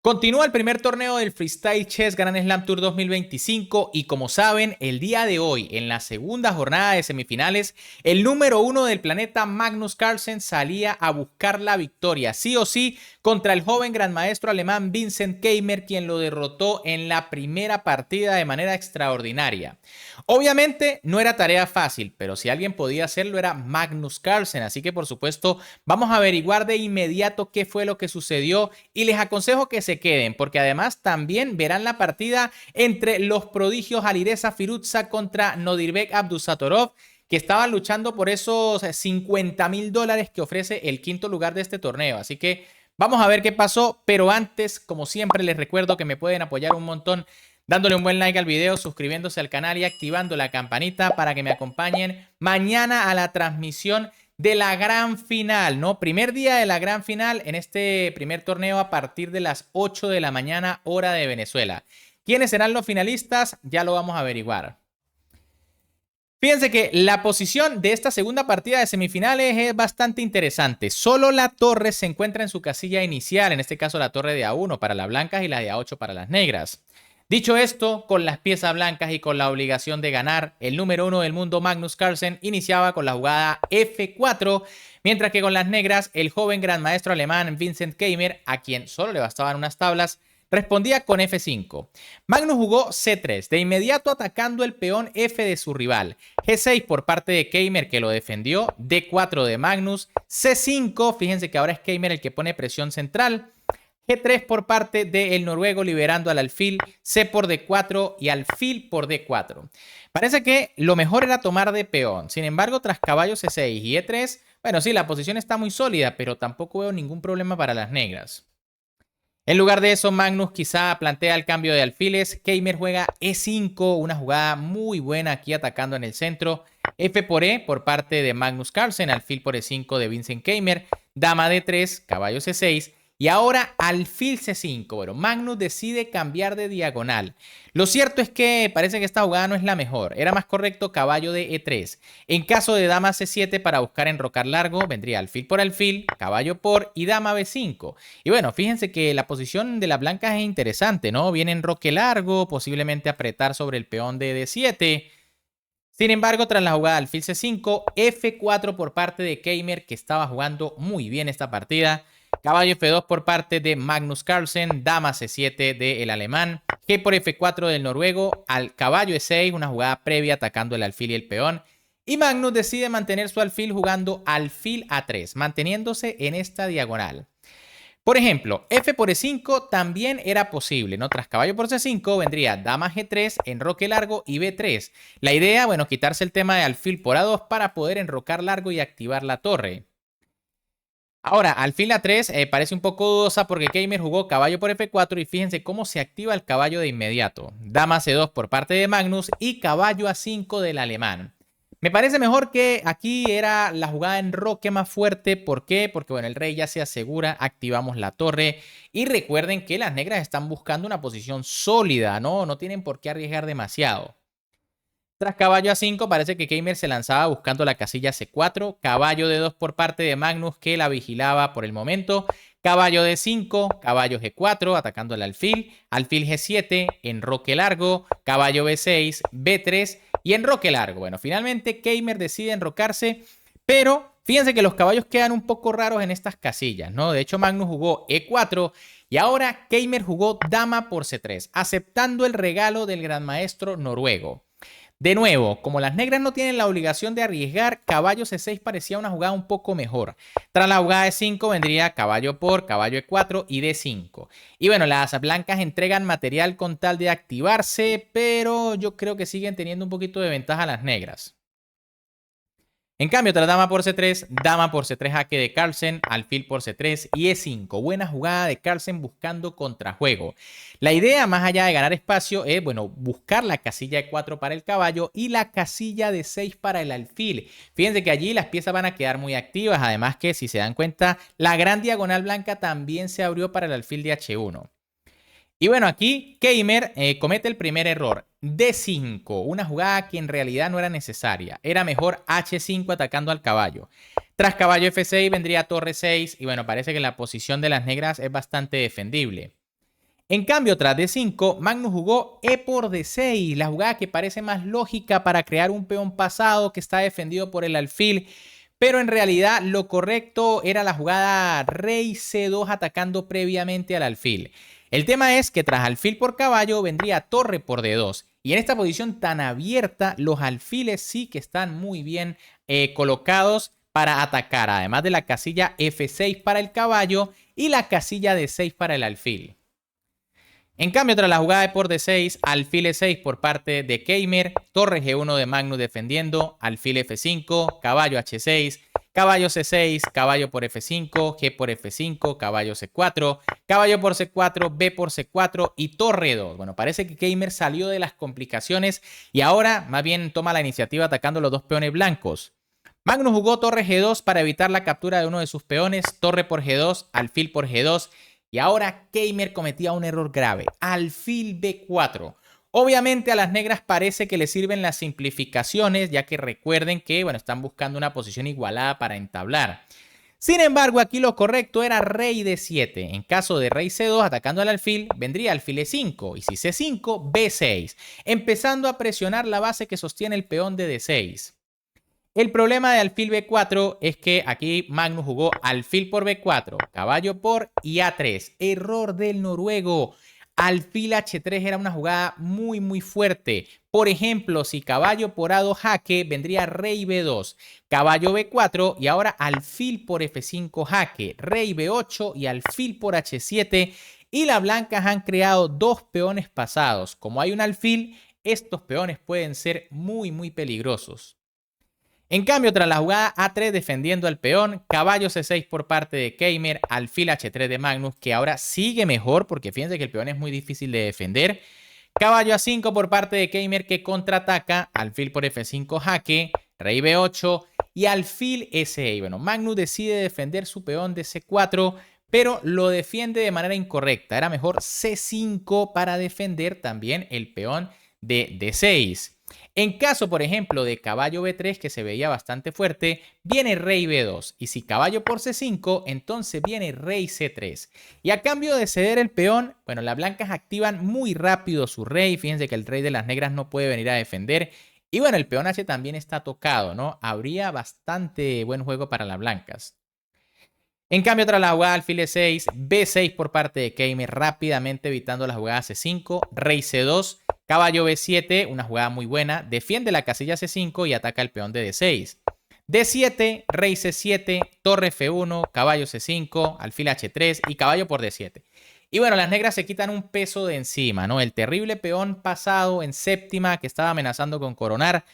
Continúa el primer torneo del Freestyle Chess Grand Slam Tour 2025 y como saben, el día de hoy, en la segunda jornada de semifinales, el número uno del planeta Magnus Carlsen salía a buscar la victoria, sí o sí, contra el joven gran maestro alemán Vincent Keimer, quien lo derrotó en la primera partida de manera extraordinaria. Obviamente no era tarea fácil, pero si alguien podía hacerlo era Magnus Carlsen, así que por supuesto vamos a averiguar de inmediato qué fue lo que sucedió y les aconsejo que se queden, porque además también verán la partida entre los prodigios Alireza Firouzja contra Nodirbek Abdusattorov, que estaban luchando por esos $50,000 que ofrece el quinto lugar de este torneo. Así que vamos a ver qué pasó, pero antes, como siempre, les recuerdo que me pueden apoyar un montón dándole un buen like al video, suscribiéndose al canal y activando la campanita para que me acompañen mañana a la transmisión de la gran final, ¿no? Primer día de la gran final en este primer torneo a partir de las 8 de la mañana, hora de Venezuela. ¿Quiénes serán los finalistas? Ya lo vamos a averiguar. Fíjense que la posición de esta segunda partida de semifinales es bastante interesante. Solo la torre se encuentra en su casilla inicial, en este caso la torre de A1 para las blancas y la de A8 para las negras. Dicho esto, con las piezas blancas y con la obligación de ganar, el número uno del mundo Magnus Carlsen iniciaba con la jugada F4, mientras que con las negras, el joven gran maestro alemán Vincent Keimer, a quien solo le bastaban unas tablas, respondía con F5. Magnus jugó C3, de inmediato atacando el peón F de su rival. G6 por parte de Keimer, que lo defendió. D4 de Magnus. C5, fíjense que ahora es Keimer el que pone presión central. G3 por parte del noruego, liberando al alfil. C por D4 y alfil por D4. Parece que lo mejor era tomar de peón. Sin embargo, tras caballo C6 y E3, bueno, sí, la posición está muy sólida, pero tampoco veo ningún problema para las negras. En lugar de eso, Magnus quizá plantea el cambio de alfiles. Keimer juega E5, una jugada muy buena aquí atacando en el centro. F por E por parte de Magnus Carlsen, alfil por E5 de Vincent Keimer. Dama D3, caballo C6. Y ahora alfil C5. Bueno, Magnus decide cambiar de diagonal. Lo cierto es que parece que esta jugada no es la mejor. Era más correcto caballo de E3. En caso de dama C7 para buscar enrocar largo, vendría alfil por alfil, caballo por y dama B5. Y bueno, fíjense que la posición de las blancas es interesante, ¿no? Viene enroque largo, posiblemente apretar sobre el peón de D7. Sin embargo, tras la jugada alfil C5, F4 por parte de Keimer, que estaba jugando muy bien esta partida. Caballo F2 por parte de Magnus Carlsen, dama C7 del alemán, G por F4 del noruego, al caballo E6, una jugada previa atacando el alfil y el peón. Y Magnus decide mantener su alfil jugando alfil A3, manteniéndose en esta diagonal. Por ejemplo, F por E5 también era posible, ¿no? Tras caballo por C5 vendría dama G3, enroque largo y B3. La idea, bueno, quitarse el tema de alfil por A2 para poder enrocar largo y activar la torre. Ahora, alfil A3 parece un poco dudosa porque Keimer jugó caballo por F4 y fíjense cómo se activa el caballo de inmediato. Dama C2 por parte de Magnus y caballo A5 del alemán. Me parece mejor que aquí era la jugada en enroque más fuerte. ¿Por qué? Porque bueno, el rey ya se asegura, activamos la torre. Y recuerden que las negras están buscando una posición sólida, ¿no? No tienen por qué arriesgar demasiado. Tras caballo A5 parece que Keimer se lanzaba buscando la casilla C4, caballo D2 por parte de Magnus que la vigilaba por el momento, caballo D5, caballo G4 atacando el alfil, alfil G7, enroque largo, caballo B6, B3 y enroque largo. Bueno, finalmente Keimer decide enrocarse, pero fíjense que los caballos quedan un poco raros en estas casillas, ¿no? De hecho, Magnus jugó E4 y ahora Keimer jugó dama por C3, aceptando el regalo del gran maestro noruego. De nuevo, como las negras no tienen la obligación de arriesgar, caballo C6 parecía una jugada un poco mejor. Tras la jugada de 5 vendría caballo por, caballo E4 y D5. Y bueno, las blancas entregan material con tal de activarse, pero yo creo que siguen teniendo un poquito de ventaja las negras. En cambio, tras dama por C3 jaque de Carlsen, alfil por C3 y E5. Buena jugada de Carlsen buscando contrajuego. La idea, más allá de ganar espacio, es, bueno, buscar la casilla de 4 para el caballo y la casilla de 6 para el alfil. Fíjense que allí las piezas van a quedar muy activas. Además que, si se dan cuenta, la gran diagonal blanca también se abrió para el alfil de H1. Y bueno, aquí Keimer comete el primer error. D5, una jugada que en realidad no era necesaria. Era mejor H5 atacando al caballo. Tras caballo F6 vendría torre 6 y bueno, parece que la posición de las negras es bastante defendible. En cambio, tras D5, Magnus jugó E por D6, la jugada que parece más lógica para crear un peón pasado que está defendido por el alfil, pero en realidad lo correcto era la jugada Rey C2 atacando previamente al alfil. El tema es que tras alfil por caballo vendría torre por D2. Y en esta posición tan abierta, los alfiles sí que están muy bien colocados para atacar, además de la casilla F6 para el caballo y la casilla D6 para el alfil. En cambio, tras la jugada de por D6, alfil E6 por parte de Keimer, torre G1 de Magnus defendiendo, alfil F5, caballo H6, caballo C6, caballo por F5, G por F5, caballo C4, caballo por C4, B por C4 y torre 2. Bueno, parece que Keimer salió de las complicaciones y ahora más bien toma la iniciativa atacando los dos peones blancos. Magnus jugó torre G2 para evitar la captura de uno de sus peones, torre por G2, alfil por G2. Y ahora Keimer cometía un error grave, alfil B4. Obviamente a las negras parece que les sirven las simplificaciones, ya que recuerden que están buscando una posición igualada para entablar. Sin embargo, aquí lo correcto era rey D7. En caso de rey C2 atacando al alfil, vendría alfil E5 y si C5, B6, empezando a presionar la base que sostiene el peón de D6. El problema de alfil B4 es que aquí Magnus jugó alfil por B4, caballo por y A3. Error del noruego. Alfil H3 era una jugada muy fuerte. Por ejemplo, si caballo por A2 jaque, vendría rey B2, caballo B4 y ahora alfil por F5 jaque, rey B8 y alfil por H7. Y las blancas han creado dos peones pasados. Como hay un alfil, estos peones pueden ser muy peligrosos. En cambio, tras la jugada A3 defendiendo al peón, caballo C6 por parte de Keimer, alfil H3 de Magnus, que ahora sigue mejor porque fíjense que el peón es muy difícil de defender. Caballo A5 por parte de Keimer que contraataca, alfil por F5 jaque, rey B8 y alfil E6. Bueno, Magnus decide defender su peón de C4, pero lo defiende de manera incorrecta. Era mejor C5 para defender también el peón de D6. En caso, por ejemplo, de caballo B3, que se veía bastante fuerte, viene rey B2. Y si caballo por C5, entonces viene rey C3. Y a cambio de ceder el peón, las blancas activan muy rápido su rey. Fíjense que el rey de las negras no puede venir a defender. Y el peón H también está tocado, ¿no? Habría bastante buen juego para las blancas. En cambio, tras la jugada alfil E6, B6 por parte de Keimer, rápidamente evitando la jugada C5, rey C2, caballo B7, una jugada muy buena, defiende la casilla C5 y ataca el peón de D6. D7, rey C7, torre F1, caballo C5, alfil H3 y caballo por D7. Y las negras se quitan un peso de encima, ¿no? El terrible peón pasado en séptima que estaba amenazando con coronar.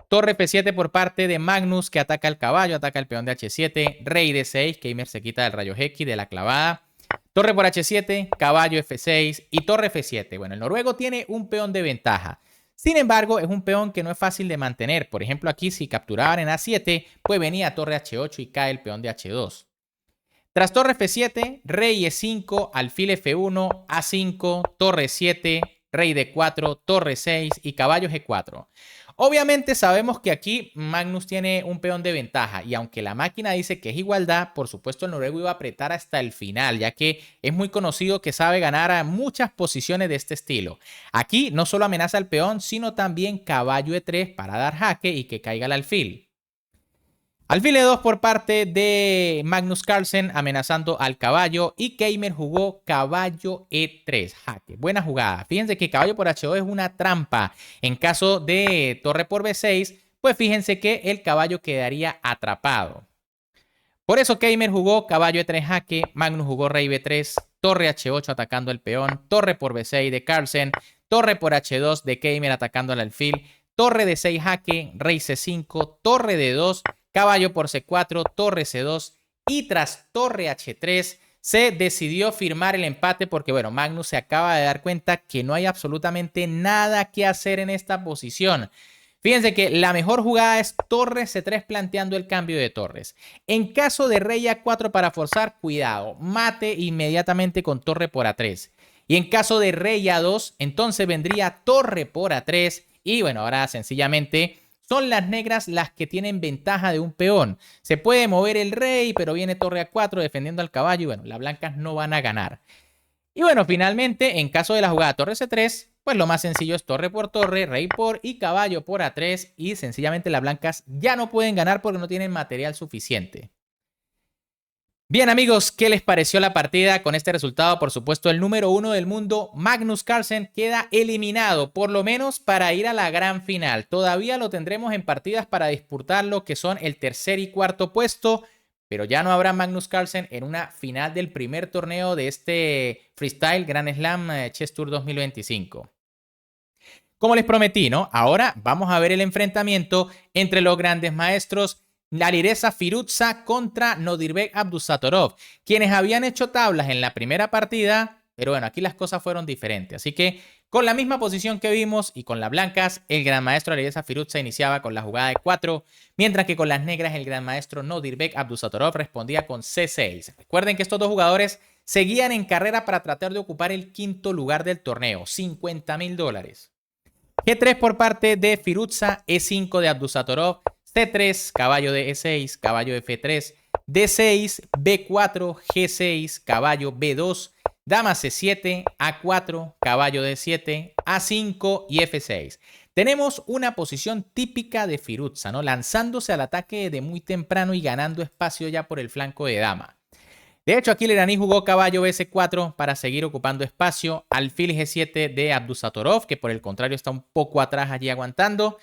Torre F7 por parte de Magnus que ataca el caballo, ataca el peón de H7, rey D6, Keimer se quita del rayo X de la clavada. Torre por H7, caballo F6 y torre F7. El noruego tiene un peón de ventaja. Sin embargo, es un peón que no es fácil de mantener. Por ejemplo, aquí si capturaban en A7, pues venía torre H8 y cae el peón de H2. Tras torre F7, rey E5, alfil F1, A5, torre 7, rey D4, torre 6 y caballo G4. Obviamente sabemos que aquí Magnus tiene un peón de ventaja y aunque la máquina dice que es igualdad, por supuesto el noruego iba a apretar hasta el final, ya que es muy conocido que sabe ganar a muchas posiciones de este estilo. Aquí no solo amenaza al peón, sino también caballo E3 para dar jaque y que caiga el alfil. Alfil E2 por parte de Magnus Carlsen amenazando al caballo y Keimer jugó caballo E3, jaque. Buena jugada. Fíjense que caballo por H2 es una trampa. En caso de torre por B6, pues fíjense que el caballo quedaría atrapado. Por eso Keimer jugó caballo E3 jaque, Magnus jugó rey B3, torre H8 atacando el peón, torre por B6 de Carlsen, torre por H2 de Keimer atacando al alfil, torre D6 jaque, rey C5, torre D2, caballo por C4, torre C2 y tras torre H3 se decidió firmar el empate porque, Magnus se acaba de dar cuenta que no hay absolutamente nada que hacer en esta posición. Fíjense que la mejor jugada es torre C3 planteando el cambio de torres. En caso de rey A4 para forzar, cuidado, mate inmediatamente con torre por A3. Y en caso de rey A2, entonces vendría torre por A3 y ahora sencillamente son las negras las que tienen ventaja de un peón. Se puede mover el rey, pero viene torre A4 defendiendo al caballo y las blancas no van a ganar. Y bueno, finalmente, en caso de la jugada torre C3, pues lo más sencillo es torre por torre, rey por y caballo por A3. Y sencillamente las blancas ya no pueden ganar porque no tienen material suficiente. Bien amigos, ¿qué les pareció la partida? Con este resultado, por supuesto, el número 1 del mundo, Magnus Carlsen, queda eliminado, por lo menos para ir a la gran final. Todavía lo tendremos en partidas para disputar lo que son el tercer y cuarto puesto, pero ya no habrá Magnus Carlsen en una final del primer torneo de este Freestyle Grand Slam Chess Tour 2025. Como les prometí, ¿no? Ahora vamos a ver el enfrentamiento entre los grandes maestros Alireza Firouzja contra Nodirbek Abdusattorov, quienes habían hecho tablas en la primera partida, pero bueno, aquí las cosas fueron diferentes. Así que con la misma posición que vimos y con las blancas, el gran maestro Alireza Firouzja iniciaba con la jugada de 4, mientras que con las negras el gran maestro Nodirbek Abdusattorov respondía con C6. Recuerden que estos dos jugadores seguían en carrera para tratar de ocupar el quinto lugar del torneo, $50.000. G3 por parte de Firouzja, E5 de Abdusattorov, C3, caballo de E6, caballo de F3, D6, B4, G6, caballo B2, dama C7, A4, caballo D7, A5 y F6. Tenemos una posición típica de Firouzja, ¿no? Lanzándose al ataque de muy temprano y ganando espacio ya por el flanco de dama. De hecho, aquí el iraní jugó caballo BC4 para seguir ocupando espacio, alfil G7 de Abdusattorov, que por el contrario está un poco atrás allí aguantando.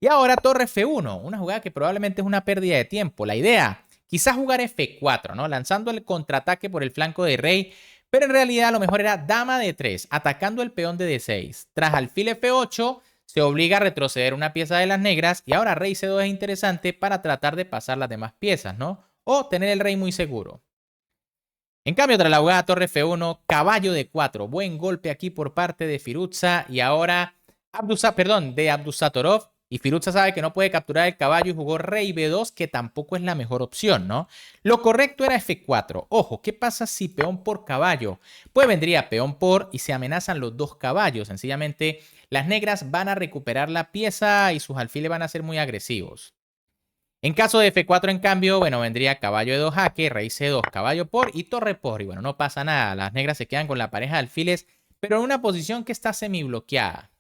Y ahora torre F1, una jugada que probablemente es una pérdida de tiempo. La idea, quizás jugar F4, ¿no? Lanzando el contraataque por el flanco de rey, pero en realidad lo mejor era dama D3, atacando el peón de D6. Tras alfil F8, se obliga a retroceder una pieza de las negras y ahora rey C2 es interesante para tratar de pasar las demás piezas, ¿no? O tener el rey muy seguro. En cambio, tras la jugada torre F1, caballo de 4. Buen golpe aquí por parte de Firouzja y ahora de Abdusattorov. Y Firouzja sabe que no puede capturar el caballo y jugó rey B2, que tampoco es la mejor opción, ¿no? Lo correcto era F4. Ojo, ¿qué pasa si peón por caballo? Pues vendría peón por y se amenazan los dos caballos. Sencillamente, las negras van a recuperar la pieza y sus alfiles van a ser muy agresivos. En caso de F4, en cambio, bueno, vendría caballo de 2 jaque, rey C2, caballo por y torre por. Y bueno, no pasa nada. Las negras se quedan con la pareja de alfiles, pero en una posición que está semi bloqueada.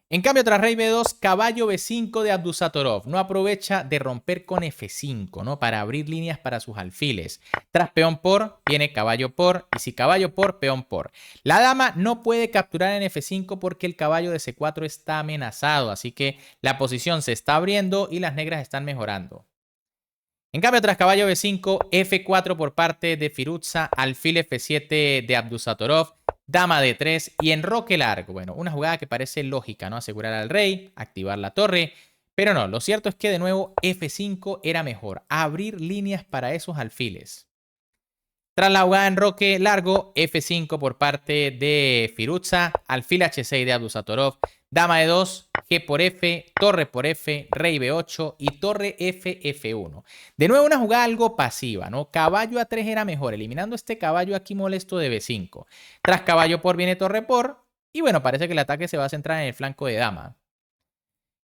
En cambio, tras rey B2, caballo B5 de Abdusattorov. No aprovecha de romper con F5, ¿no? Para abrir líneas para sus alfiles. Tras peón por, viene caballo por. Y si caballo por, peón por. La dama no puede capturar en F5 porque el caballo de C4 está amenazado. Así que la posición se está abriendo y las negras están mejorando. En cambio, tras caballo B5, F4 por parte de Firouzja, alfil F7 de Abdusattorov, dama D3 y enroque largo. Bueno, una jugada que parece lógica, ¿no? Asegurar al rey, activar la torre. Pero no, lo cierto es que de nuevo F5 era mejor. Abrir líneas para esos alfiles. Tras la jugada enroque largo, F5 por parte de Firouzja, alfil H6 de Abdusattorov, dama E2, G por F, torre por F, rey B8 y torre F, F1. De nuevo una jugada algo pasiva, ¿no? Caballo A3 era mejor, eliminando este caballo aquí molesto de B5. Tras caballo por viene torre por y bueno, parece que el ataque se va a centrar en el flanco de dama.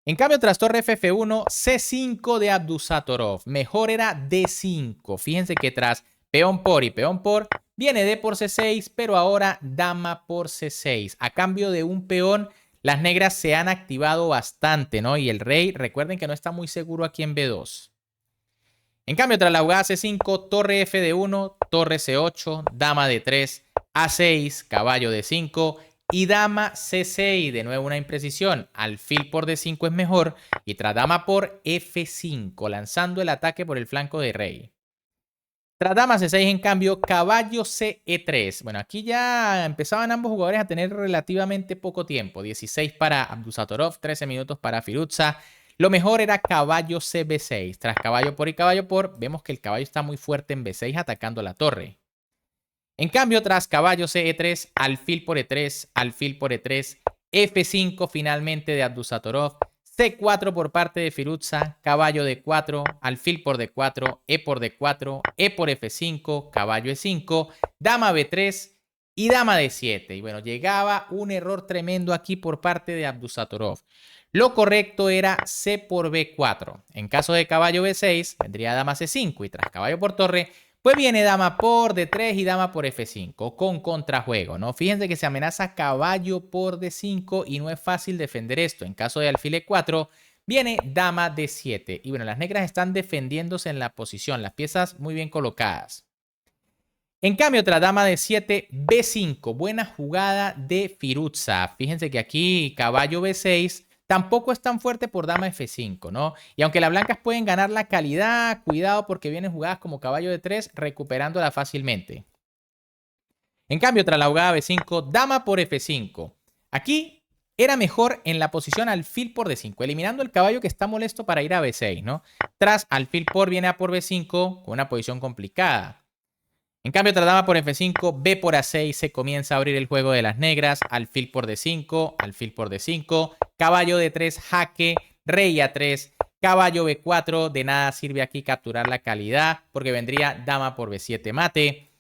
En cambio, tras torre F1, C5 de Abdusattorov. Mejor era D5. Fíjense que tras peón por y peón por, viene D por C6, pero ahora dama por C6. A cambio de un peón, las negras se han activado bastante, ¿no? Y el rey, recuerden que no está muy seguro aquí en B2. En cambio, tras la jugada C5, torre F de 1, torre C8, dama D3, A6, caballo D5 y dama C6. De nuevo una imprecisión. Alfil por D5 es mejor. Y tras dama por F5, lanzando el ataque por el flanco de rey. Tras dama C6, en cambio, caballo CE3. Bueno, aquí ya empezaban ambos jugadores a tener relativamente poco tiempo. 16 para Abdusattorov, 13 minutos para Firouzja. Lo mejor era caballo CB6. Tras caballo por y caballo por, vemos que el caballo está muy fuerte en B6 atacando la torre. En cambio, tras caballo CE3, alfil por E3, alfil por E3, F5 finalmente de Abdusattorov, C4 por parte de Firouzja, caballo D4, alfil por D4, E por D4, E por F5, caballo E5, dama B3 y dama D7. Y bueno, llegaba un error tremendo aquí por parte de Abdusattorov. Lo correcto era C por B4. En caso de caballo B6, vendría dama C5 y tras caballo por torre, Pues viene dama por D3 y dama por F5 con contrajuego, ¿no? Fíjense que se amenaza caballo por D5 y no es fácil defender esto. En caso de alfil E4, viene dama D7. Y bueno, las negras están defendiéndose en la posición, las piezas muy bien colocadas. En cambio, otra dama de 7, B5. Buena jugada de Firuza. Fíjense que aquí caballo B6 tampoco es tan fuerte por dama F5, ¿no? Y aunque las blancas pueden ganar la calidad, cuidado porque vienen jugadas como caballo de 3, recuperándola fácilmente. En cambio, tras la jugada B5, dama por F5. Aquí era mejor en la posición alfil por D5, eliminando el caballo que está molesto para ir a B6, ¿no? Tras alfil por viene a por B5 con una posición complicada. En cambio, tras dama por F5, B por A6 se comienza a abrir el juego de las negras, alfil por D5, alfil por D5, caballo D3, jaque, rey A3, caballo B4, de nada sirve aquí capturar la calidad porque vendría dama por B7 mate.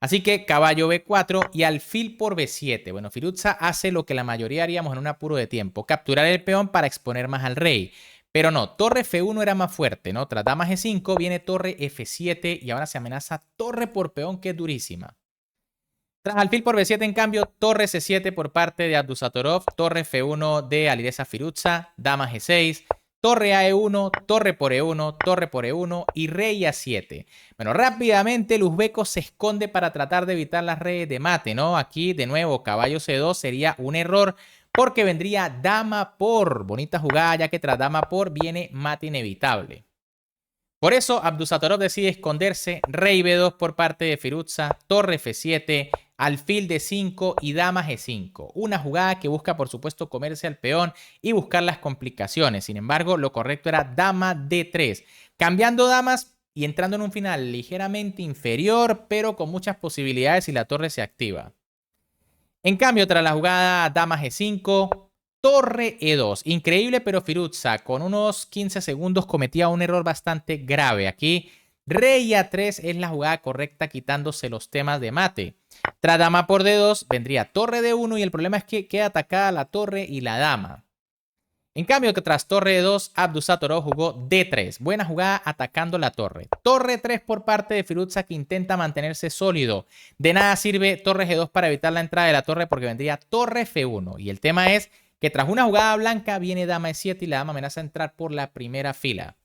Así que caballo B4 y alfil por B7. Bueno, Firuza hace lo que la mayoría haríamos en un apuro de tiempo, capturar el peón para exponer más al rey. Pero no, torre F1 era más fuerte, ¿no? Tras dama G5 viene torre F7 y ahora se amenaza torre por peón, que es durísima. Tras alfil por B7, en cambio, torre C7 por parte de Abdusattorov, torre F1 de Alireza Firuza, dama G6, torre a E1, torre por E1, torre por E1 y rey A7. Bueno, rápidamente el uzbeco se esconde para tratar de evitar las redes de mate, ¿no? Aquí, de nuevo, caballo C2 sería un error, porque vendría dama por. Bonita jugada, ya que tras dama por viene mate inevitable. Por eso, Abdusattorov decide esconderse, rey B2 por parte de Firuza, torre F7, alfil D5 y dama G5. Una jugada que busca, por supuesto, comerse al peón y buscar las complicaciones. Sin embargo, lo correcto era dama D3, cambiando damas y entrando en un final ligeramente inferior, pero con muchas posibilidades si la torre se activa. En cambio, tras la jugada dama G5, torre E2. Increíble, pero Firuza con unos 15 segundos cometía un error bastante grave. Aquí, rey A3 es la jugada correcta, quitándose los temas de mate. Tras dama por D2, vendría torre D1 y el problema es que queda atacada la torre y la dama. En cambio, tras torre D2, Abdusattorov jugó D3. Buena jugada atacando la torre. Torre 3 por parte de Firuza, que intenta mantenerse sólido. De nada sirve torre G2 para evitar la entrada de la torre porque vendría torre F1. Y el tema es que tras una jugada blanca viene dama E7 y la dama amenaza a entrar por la primera fila.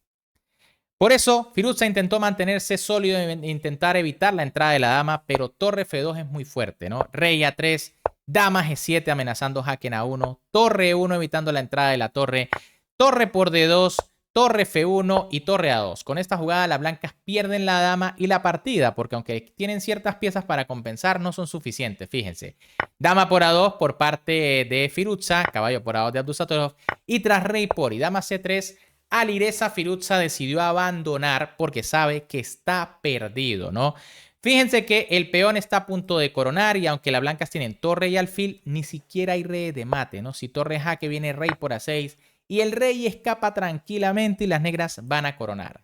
Por eso, Firuza intentó mantenerse sólido e intentar evitar la entrada de la dama, pero torre F2 es muy fuerte, ¿no? Rey A3, dama G7 amenazando jaque en A1, torre E1 evitando la entrada de la torre, torre por D2, torre F1 y torre A2. Con esta jugada las blancas pierden la dama y la partida, porque aunque tienen ciertas piezas para compensar, no son suficientes, fíjense. Dama por A2 por parte de Firuza, caballo por A2 de Abdusattorov, y tras rey por y dama C3, Alireza Firuza decidió abandonar porque sabe que está perdido, ¿no? Fíjense que el peón está a punto de coronar y aunque las blancas tienen torre y alfil, ni siquiera hay rey de mate, ¿no? Si torre jaque viene rey por A6 y el rey escapa tranquilamente y las negras van a coronar.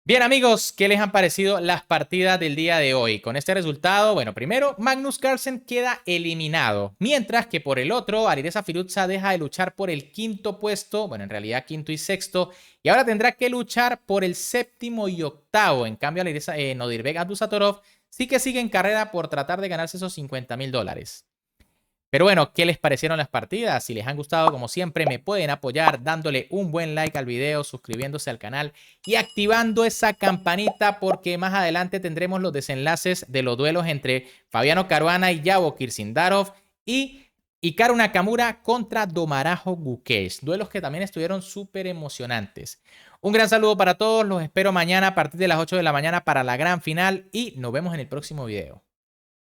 Bien amigos, ¿qué les han parecido las partidas del día de hoy? Con este resultado, bueno, primero Magnus Carlsen queda eliminado, mientras que por el otro, Alireza Firuza deja de luchar por el quinto puesto, bueno, en realidad quinto y sexto, y ahora tendrá que luchar por el séptimo y octavo. En cambio, Alireza Nodirbek Abdusattorov sí que sigue en carrera por tratar de ganarse esos $50.000. Pero bueno, ¿qué les parecieron las partidas? Si les han gustado, como siempre, me pueden apoyar dándole un buen like al video, suscribiéndose al canal y activando esa campanita porque más adelante tendremos los desenlaces de los duelos entre Fabiano Caruana y Yavo Kirsindarov y Hikaru Nakamura contra Domarajo Gukesh. Duelos que también estuvieron súper emocionantes. Un gran saludo para todos, los espero mañana a partir de las 8 de la mañana para la gran final y nos vemos en el próximo video.